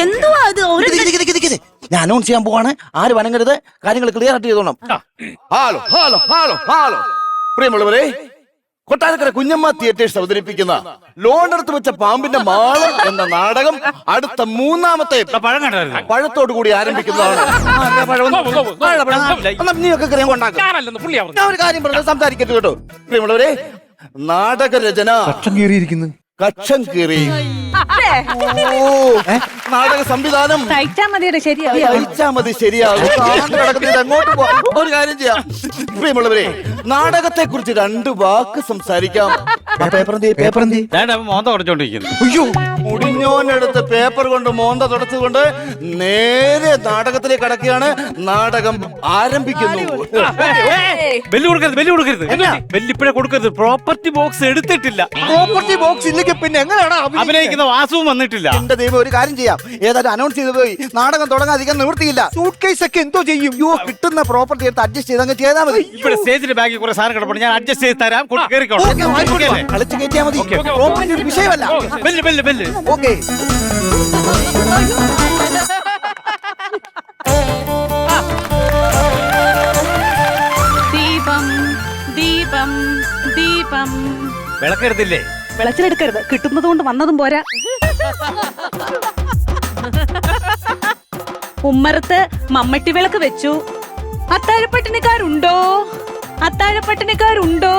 എന്തുവാ അത്? ഞാൻ അനൗൺസ് ചെയ്യാൻ പോവാണ്. ആര് വനങ്ങരുത്, കാര്യങ്ങൾ ക്ലിയർ ആയിട്ട് ചെയ്തോണം. ഹലോ ഹലോ ഹലോ ഹലോ പ്രിയമുള്ളവരെ, കൊട്ടാരക്കര കുഞ്ഞമ്മ തിയേറ്റേഴ്സ് അവതരിപ്പിക്കുന്ന ലോൺ എടുത്ത് വെച്ച പാമ്പിന്റെ മാളം എന്ന നാടകം അടുത്ത 3ാമത്തെ പഴത്തോടു കൂടി ആരംഭിക്കുന്നതാണ്. നീയൊക്കെ ഞാൻ ഒരു കാര്യം പറഞ്ഞു സംസാരിക്കരുത് കേട്ടോ. പ്രിയമുള്ളവരെ, നാടകരചന കക്ഷം കീറി. നാടക സംവിധാനം മതി. ശരിയാകും. അങ്ങോട്ട് പോവാം. ഒരു കാര്യം ചെയ്യാം. പ്രിയമുള്ളവരെ, നാടകത്തെ കുറിച്ച് 2 വാക്ക് സംസാരിക്കാം. അയ്യോ, മുടിഞ്ഞോനെടുത്ത് പേപ്പർ കൊണ്ട് മോന്ത തുടച്ചുകൊണ്ട് നേരെ നാടകത്തിലേക്ക് കടക്കുകയാണ്. നാടകം ആരംഭിക്കുന്നു. പ്രോപ്പർട്ടി ബോക്സ് എടുത്തിട്ടില്ല. പ്രോപ്പർട്ടി ബോക്സ് ഇല്ലെങ്കിൽ പിന്നെ എങ്ങനെയാണ് അഭിനയിക്കുന്ന വാസവും വന്നിട്ടില്ല. എന്റെ ദൈവം, ഒരു കാര്യം ചെയ്യാം. ഏതായാലും അനൗൺസ് ചെയ്ത് പോയി, നാടകം തുടങ്ങാതിരിക്കാൻ നിവൃത്തിയില്ല. സൂട്ട് കേസ് ഒക്കെ എന്തോ ചെയ്യും? കിട്ടുന്ന പ്രോപ്പർട്ടി എടുത്ത് അഡ്ജസ്റ്റ് ചെയ്ത് അങ്ങ് ചെയ്താൽ മതി. ഇവിടെ സ്റ്റേജിന്റെ ബാഗിൽ കുറെ സാധനം കിടപ്പുണ്ട്, ഞാൻ അഡ്ജസ്റ്റ് ചെയ്ത് തരാം. കളിച്ച് കയറ്റിയാൽ മതി. പ്രോപ്പർട്ടി ഒരു വിഷയമല്ല. ഓക്കെ. ദീപം ദീപം ദീപം. വിളക്കെടുത്തില്ലേ? വിളച്ചിലെടുക്കരുത്, കിട്ടുന്നത് കൊണ്ട് വന്നതും പോരാ. ഉമ്മറത്ത് മമ്മട്ടി വിളക്ക് വെച്ചു. അത്താഴപ്പട്ടിണിക്കാരുണ്ടോ? അത്താഴപ്പട്ടിണിക്കാരുണ്ടോ?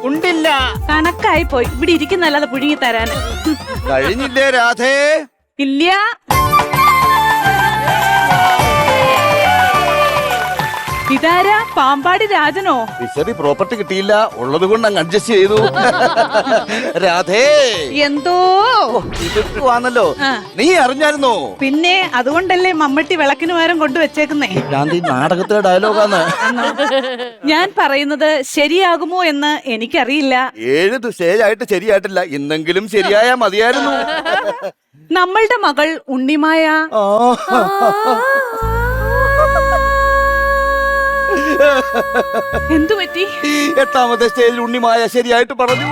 ഉണ്ടില്ല. കണക്കായി പോയി. ഇവിടെ ഇരിക്കുന്നല്ലാതെ പുഴുങ്ങി തരാന് കഴിഞ്ഞില്ലേ രാധേ? ഇല്ല. ഇതാരാ? പാമ്പാടി രാജനോ? ഫിഷറി പ്രോപ്പർട്ടി കിട്ടിയില്ല, ഉള്ളത് കൊണ്ട് അങ്ങ് അഡ്ജസ്റ്റ് ചെയ്തു. രാധേ, എന്തോ ഇതൊക്കെയാണല്ലോ. നീ അറിഞ്ഞായിരുന്നോ? പിന്നെ അതുകൊണ്ടല്ലേ മമ്മട്ടി വിളക്കിന് പകരം കൊണ്ടുവച്ചേക്കുന്നേ. നാടകത്തിലെ ഡയലോഗാണ്. ഞാൻ പറയുന്നത് ശരിയാകുമോ എന്ന് എനിക്കറിയില്ല. 7 സ്റ്റേജായിട്ട് ശരിയായിട്ടില്ല. ഇന്നെങ്കിലും ശരിയായാ മതിയായിരുന്നു. നമ്മളുടെ മകൾ ഉണ്ണിമായ എന്തു പറ്റി? 8ാമത്തെ സ്റ്റേജിൽ ഉണ്ണിമായ ശരിയായിട്ട് പറഞ്ഞു.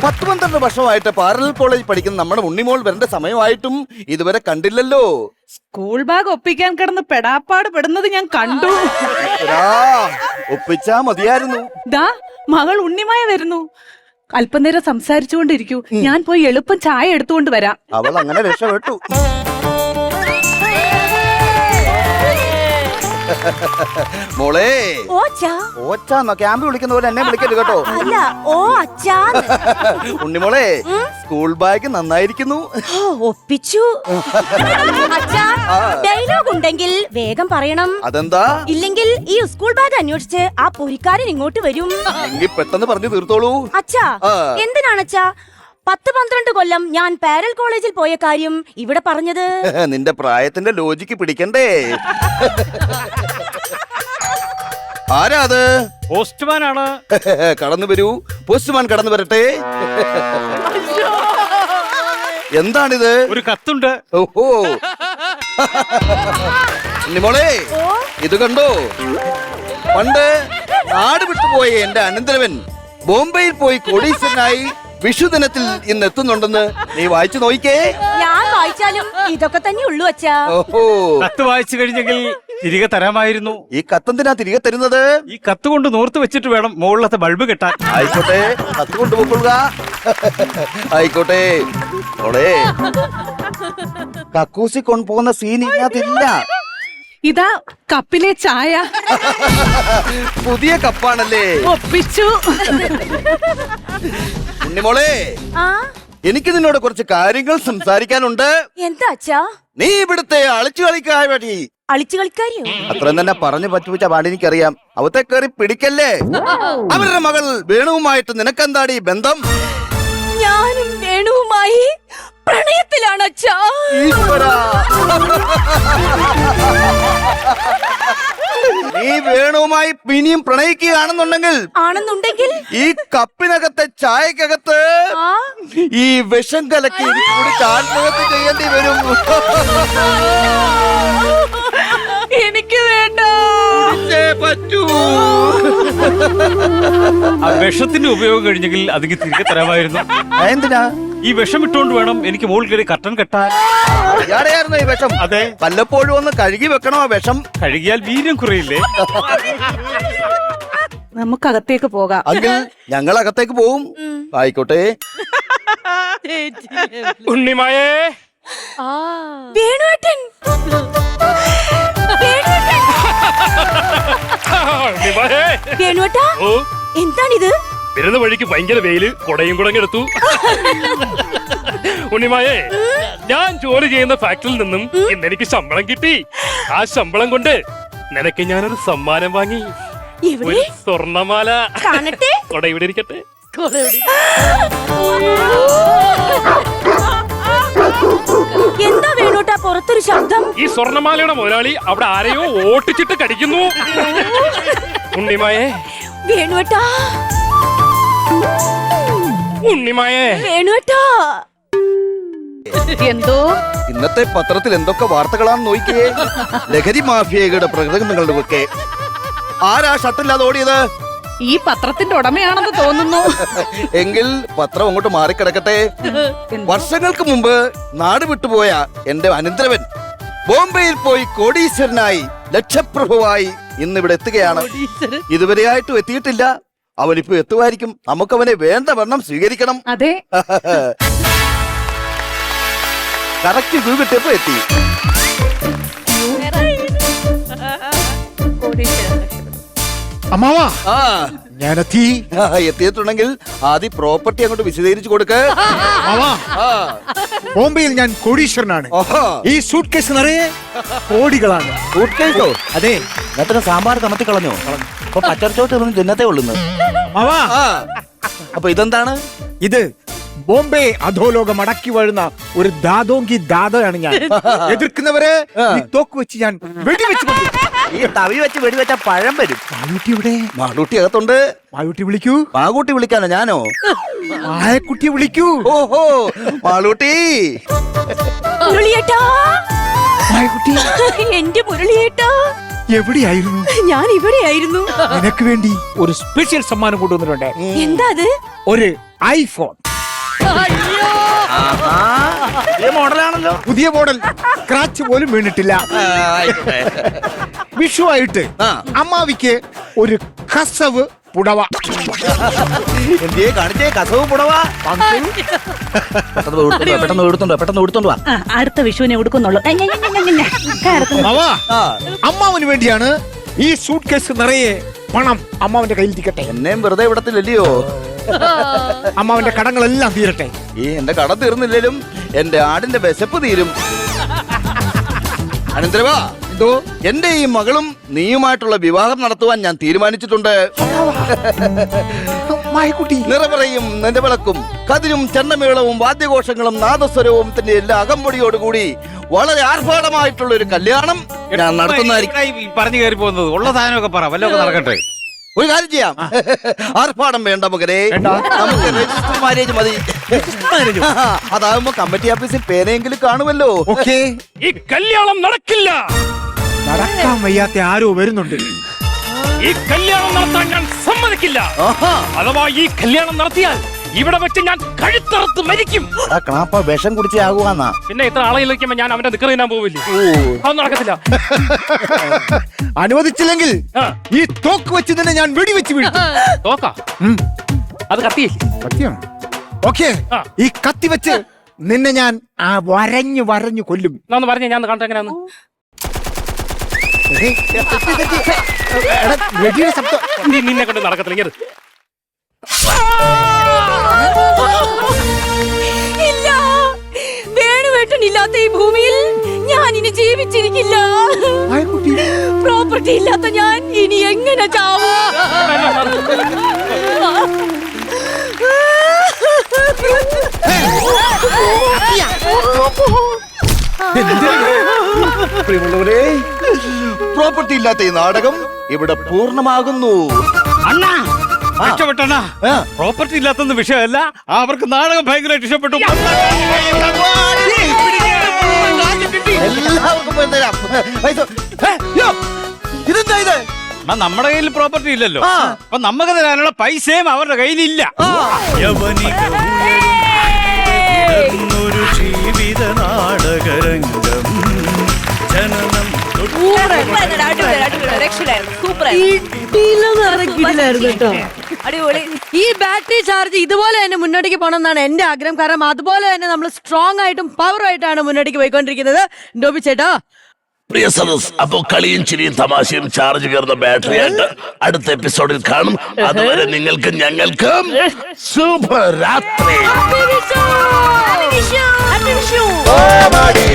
10-12 വർഷമായിട്ട് പാരലൽ കോളേജ് പഠിക്കുന്ന നമ്മുടെ ഉണ്ണിമോൾ വരേണ്ട സമയമായിട്ടും ഇതുവരെ കണ്ടില്ലല്ലോ. സ്കൂൾ ബാഗ് ഒപ്പിക്കാൻ കിടന്ന് പെടാപ്പാട് പെടുന്നത് ഞാൻ കണ്ടു. ഒപ്പിച്ചാ മതിയായിരുന്നു. ദാ മകൾ ഉണ്ണിമായ വരുന്നു. അല്പനേരം സംസാരിച്ചുകൊണ്ടിരിക്കൂ, ഞാൻ പോയി എളുപ്പം ചായ എടുത്തുകൊണ്ട് വരാം. അവൾ അങ്ങനെ രക്ഷപ്പെട്ടു. മോളെ, ഓച്ചാന്നോ ക്യാമ്പ് വിളിക്കുന്ന പോലെ എന്നെ വിളിക്കരുത് കേട്ടോ. ഉണ്ണിമോളെ, സ്കൂൾ ബാഗ് നന്നായിരിക്കുന്നു. ഒപ്പിച്ചു. ഡയലോഗ് ഉണ്ടെങ്കിൽ വേഗം പറയണം. അതെന്താ? ഇല്ലെങ്കിൽ ഈ സ്കൂൾ ബാഗ് അന്വേഷിച്ച് ആ പൊരിക്കാരൻ ഇങ്ങോട്ട് വരും. എങ്കിൽ പെട്ടെന്ന് പറഞ്ഞു തീർത്തോളൂ. അച്ഛാ, എന്തിനാണ് അച്ഛാ 10-12 കൊല്ലം ഞാൻ പാരൽ കോളേജിൽ പോയ കാര്യം ഇവിടെ പറഞ്ഞത്? നിന്റെ പ്രായത്തിന്റെ ലോജിക്ക് പിടിക്കണ്ടേ? ആരാ അത്? പോസ്റ്റ്മാൻ ആണ്. കടന്നു വരൂ. പോസ്റ്റ്മാൻ കടന്നു വരട്ടെ. എന്താണിത്? ഒരു കത്തുണ്ട്. ഓഹോ, മോളെ ഇത് കണ്ടോ? പണ്ട് നാട് വിട്ടുപോയ എന്റെ അനന്തരവൻ ബോംബെയിൽ പോയി കോടീശ്വരനായി വിഷുദിനത്തിൽ ഇന്ന് എത്തുന്നുണ്ടെന്ന് നീ വായിച്ചു നോക്കിക്കേ. ഞാൻ വായിച്ചാലും ഇതൊക്കെ തന്നെ ഉള്ളൂ അച്ഛാ. ഓഹോ, കത്ത് വായിച്ചു കഴിഞ്ഞെങ്കിൽ തിരികെ തരാമായിരുന്നു. ഈ കത്തെന്തിനാ തിരികെ തരുന്നത്? ഈ കത്ത് കൊണ്ട് നോർത്ത് വെച്ചിട്ട് വേണം മുകളിലത്തെ ബൾബ് കെട്ടാൻ. ആയിക്കോട്ടെ, കത്ത് കൊണ്ടുപോയിക്കൊള്ളുക. ആയിക്കോട്ടെ. ഓളെ, കക്കൂസി കൊണ്ടുപോകുന്ന സീൻ ഇതിനകത്തില്ല. ഇതാ കപ്പിലെ ചായ. പുതിയ കപ്പാണല്ലേ? ഒപ്പിച്ചു. ഉണ്ണിമോളെ, എനിക്ക് നിന്നോട് കുറച്ച് കാര്യങ്ങൾ സംസാരിക്കാനുണ്ട്. എന്താ അച്ഛാ? നീ ഇവിടുത്തെ അളിച്ചു കളിക്കാരി. അളിച്ചു കളിക്കാരിയോ? അത്രയും തന്നെ പറഞ്ഞു പറ്റുവച്ച പാടി എനിക്കറിയാം. അവത്തെ കയറി പിടിക്കല്ലേ. അവരുടെ മകൾ വേണുവുമായിട്ട് നിനക്കെന്താടി ബന്ധം? ഞാനും വേണുവുമായി പ്രണയത്തിലാണ് അച്ഛാ. നീ വേണുവുമായി പിന്നെയും പ്രണയിക്കുകയാണെന്നുണ്ടെങ്കിൽ ഈ കപ്പിനകത്തെ ചായക്കകത്ത് ഈ വിഷം കലക്കി കുടിച്ച് ആത്മഹത്യ ചെയ്യേണ്ടി വരും. എനിക്ക് വേണ്ട. പറ്റൂ. ആ വിഷത്തിന്റെ ഉപയോഗം കഴിഞ്ഞെങ്കിൽ അതിന് തിരികെ തരാമായിരുന്നു. എന്തിനാ? ഈ വിഷം ഇട്ടുകൊണ്ട് വേണം എനിക്ക് മുകളിൽ കയറി കർട്ടൻ കെട്ടാൻ. ഇയാടെയായിരുന്നു ഈ വിഷം? അതെ. വല്ലപ്പോഴും ഒന്ന് കഴുകി വെക്കണോ ആ വിഷം? കഴുകിയാൽ വീര്യം കുറയില്ലേ? നമുക്കകത്തേക്ക് പോകാം. അങ്കിൾ ഞങ്ങൾ അകത്തേക്ക് പോവും. ആയിക്കോട്ടെ. ഉണ്ണിമായേ, വേണുവേട്ടൻ. വേണുവേട്ടൻ. ഉണ്ണിമായേ. വേണുവേട്ടാ, ഓ, എന്താണിത്? വരുന്ന വഴിക്ക് ഭയങ്കര വെയില്, കൊടയും കുടങ്ങെടുത്തു. ഉണ്ണിമായേ, ഞാൻ ജോലി ചെയ്യുന്ന ഫാക്ടറിയിൽ നിന്നും ഇന്ന് എനിക്ക് ശമ്പളം കിട്ടി. ആ ശമ്പളം കൊണ്ട് നിനക്ക് ഞാനൊരു സമ്മാനം വാങ്ങി. എവിടെ? ഒരു സ്വർണമാല. കാണട്ടെ. കൊട ഇവിടെ ഇരിക്കട്ടെ. എന്താ വേണോട്ടാ പുറത്തൊരു ശബ്ദം? ഈ സ്വർണമാലയുടെ മുതലാളി അവിടെ ആരെയോ ഓട്ടിച്ചിട്ട് കടിക്കുന്നു. ഉണ്ണിമായേ, വേണുവേട്ടാ. ഉണ്ണിമായേ. വേണുവേട്ടാ. എന്തോ ഇന്നത്തെ പത്രത്തിൽ എന്തൊക്കെ വാർത്തകളാണെന്ന് നോക്കിയേ. ലഹരി മാഫിയയുടെ പ്രകടനങ്ങളുടെ ഒക്കെ. ആരാ ഷട്ടില്ലാതെ ഓടിയത്? ഈ പത്രത്തിന്റെ ഉടമയാണെന്ന് തോന്നുന്നു. എങ്കിൽ പത്രം അങ്ങോട്ട് മാറിക്കിടക്കട്ടെ. എന്തോ? വർഷങ്ങൾക്ക് മുമ്പ് നാട് വിട്ടുപോയ എന്റെ അനന്തരവൻ ബോംബെയിൽ പോയി കോടീശ്വരനായി ലക്ഷപ്രഭുവായി ഇന്നിവിടെ എത്തുകയാണ്. ഇതുവരെയായിട്ടും എത്തിയിട്ടില്ല. അവനിപ്പോ എത്തുമായിരിക്കും. നമുക്കവനെ വേണ്ട വണ്ണം സ്വീകരിക്കണം. അതെ. കറക്റ്റ് വ്യൂ കിട്ടിയപ്പോ എത്തി. അമ്മാവാ, ആ ഞാനെത്തി. എത്തിയിട്ടുണ്ടെങ്കിൽ ആദ്യം പ്രോപ്പർട്ടി അങ്ങോട്ട് വിശദീകരിച്ചു കൊടുക്ക്. അമ്മാവാ, ആ. ബോംബെയിൽ ഞാൻ കോടീശ്വരനാണ്. ഓഹോ. ഈ സൂട്ട് കേസ് നിറയെ കോടികളാണ്. സൂട്ട്കേസോ? അതെ. എന്നിട്ട് സാമ്പാർ കമത്തി കളഞ്ഞോ? അപ്പൊ പച്ചർച്ചോട്ട് ഇരുന്ന് തിന്നത്തേ ഉള്ളുന്ന്. അമ്മാവാ, ആ അപ്പൊ ഇതെന്താണ്? ഇത് ബോംബെ അധോലോകം അടക്കി വാഴുന്ന ഒരു ദാദോങ്കി ദാദയാണ് ഞാൻ. എതിർക്കുന്നവരെ ഈ തോക്ക് വെച്ച് ഞാൻ വെടിവെച്ച് കൊല്ലും. ഈ തവി വെച്ച് വെടിവെച്ച പഴം വരും. മാളൂട്ടി ഇവിടെ. മാളൂട്ടി അകത്തുണ്ട്. മാളൂട്ടി വിളിക്കൂ. മാകൂട്ടി വിളിക്കാനോ ഞാനോ? മായക്കുട്ടി വിളിക്കൂ. ഓഹോ, മാളൂട്ടി. മുരളിയേട്ടാ. മായക്കുട്ടി എന്റെ മുരളിയേട്ടാ. എവിടെയായിരുന്നു? ഞാൻ ഇവിടെയായിരുന്നു. നിനക്ക് വേണ്ടി ഒരു സ്പെഷ്യൽ സമ്മാനം കൊണ്ടുവന്നിട്ടുണ്ട്. എന്താ അത്? ഒരു ഐഫോൺ. മോഡലാണല്ലോ. പുതിയ മോഡൽ. സ്ക്രാച്ച് പോലും വീണിട്ടില്ല. വിഷു ആയിട്ട് ആ. അമ്മാവിക്ക് ഒരു കസവ് പുടവ. എന്തിയെ കാണിച്ചേ? കസവ് പുടവാ. പെട്ടെന്ന് എടുത്തോണ്ട് വാ. അടുത്ത വിഷുവിനെ കൊടുക്കുന്നുള്ളൂ. അമ്മാവാ, ആ. അമ്മാവന് വേണ്ടിയാണ് ഈ സൂട്ട് കേസ് നിറയെ പണം. അമ്മാവന്റെ കയ്യിൽ ഇരിക്കട്ടെ. എന്നെയും വെറുതെ വിടത്തില്ലല്ലയോ? അമ്മാവന്റെ കടങ്ങളെല്ലാം തീരട്ടെ. ഈ എന്റെ കട തീർന്നില്ലേലും എന്റെ ആടിന്റെ വിശപ്പ് തീരും. അനന്തരവാ, എന്തോ? എന്റെ ഈ മകളും നീയുമായിട്ടുള്ള വിവാഹം നടത്തുവാൻ ഞാൻ തീരുമാനിച്ചിട്ടുണ്ട്. മായക്കുട്ടി, നിറപറയും നിലവിളക്കും കതിരും ചെണ്ടമേളവും വാദ്യഘോഷങ്ങളും നാദസ്വരവും തന്നെ എല്ലാ അകമ്പടിയോടുകൂടി വളരെ ആർഭാടമായിട്ടുള്ള ഒരു കല്യാണം ഞാൻ നടത്തുന്നതായിരിക്കും. ഈ പറഞ്ഞു കയറി പോകുന്നത് ഉള്ള സാധനമൊക്കെ പറ, വല്ലതൊക്കെ നടക്കട്ടെ. ഒരു കാര്യം ചെയ്യാം. ആർഭാടം വേണ്ട മകനെ, നമുക്ക് രജിസ്റ്റർ മാരേജ് മതി. അതാകുമ്പോ കമ്മിറ്റി ഓഫീസിൽ പേരെങ്കിലും കാണുമല്ലോ. ഓക്കേ. ഈ കല്യാണം നടക്കില്ല. നടക്കാൻ വയ്യാത്ത ആരോ വരുന്നുണ്ട്. ഈ കല്യാണം നടത്താൻ ഞാൻ സമ്മതിക്കില്ല. ആഹാ. അഥവാ ഈ കല്യാണം നടത്തിയാൽ ഇവിടെ വെച്ച് ഞാൻ കഴുത്തറുത്ത് മരിക്കും. ക്ലാപ്പ വിഷം കുടിച്ചേ ആകുവാന്നാ. പിന്നെ ഇത്ര ആളെയിലേക്കുമ്പോ ഞാൻ അവന്റെ നിക്കറ് തിന്നാൻ പോവില്ലേ? അതൊന്നും നടക്കത്തില്ല. അനുവദിച്ചില്ലെങ്കിൽ ആ. ഈ തോക്ക് വെച്ച് തന്നെ ഞാൻ വെടിവെച്ച് വീഴ്ത്തും. തോക്കാ? അത് കത്തിയില്ലേ? സത്യം. ഓക്കേ. ആ. ഈ കത്തി വെച്ച് നിന്നെ ഞാൻ വരഞ്ഞു വരഞ്ഞു കൊല്ലും. എന്നാ ഒന്ന് പറഞ്ഞേ, ഞാൻ ഒന്ന് കാണട്ടെ എങ്ങനെയാന്ന്. എടാ, വെടിയുടെ ശബ്ദം. നിന്നെ കൊണ്ട് നടക്കത്തില്ല. ഇങ്ങട്. ഇല്ല, വേണുവേട്ടനില്ലാത്ത ഈ ഭൂമിയിൽ ഞാൻ ഇനി ജീവിച്ചിരിക്കില്ല. മായക്കുട്ടി, പ്രോപ്പർട്ടി ഇല്ലാത്ത ഞാൻ ഇനി എങ്ങനെ ചാവും? പ്രിയമുള്ളവരെ, പ്രോപ്പർട്ടി ഇല്ലാത്ത ഈ നാടകം ഇവിടെ പൂർണ്ണമാകുന്നു. അണ്ണാ, ആ. രക്ഷപ്പെട്ടണ്ണാ. ആ. പ്രോപ്പർട്ടി ഇല്ലാത്തൊന്നും വിഷയമല്ല, അവർക്ക് നാടകം ഭയങ്കരമായിട്ട് ഇഷ്ടപ്പെട്ടു. എല്ലാവർക്കും പോയി തരാം. പൈസ. യ്യോ, ഇതെന്താ ഇത്? അണ്ണാ, നമ്മുടെ കയ്യിൽ പ്രോപ്പർട്ടി ഇല്ലല്ലോ. ആ. അപ്പൊ നമുക്ക് തരാനുള്ള പൈസയും അവരുടെ കയ്യിലില്ല. ആ. കിട്ടില്ലായിരുന്നു കേട്ടോ. അടിപൊളി. ഈ ബാറ്ററി ചാർജ് ഇതുപോലെ തന്നെ മുന്നോട്ടേക്ക് പോകണം എന്നാണ് എന്റെ ആഗ്രഹം. കാരണം അതുപോലെ തന്നെ നമ്മൾ സ്ട്രോങ് ആയിട്ടും പവറായിട്ടാണ് മുന്നോട്ടേക്ക് പോയിക്കൊണ്ടിരിക്കുന്നത്. ഡോബി ചേട്ടാ, പ്രിയ സദസ്, അപ്പോ കളിയും ചിരിയും തമാശയും ചാർജ് കയറുന്ന ബാറ്ററി ആയിട്ട് അടുത്ത എപ്പിസോഡിൽ കാണും. അതുവരെ നിങ്ങൾക്ക് ഞങ്ങൾക്കും ശുഭരാത്രി. Happy Vishu! Happy Vishu! Comedy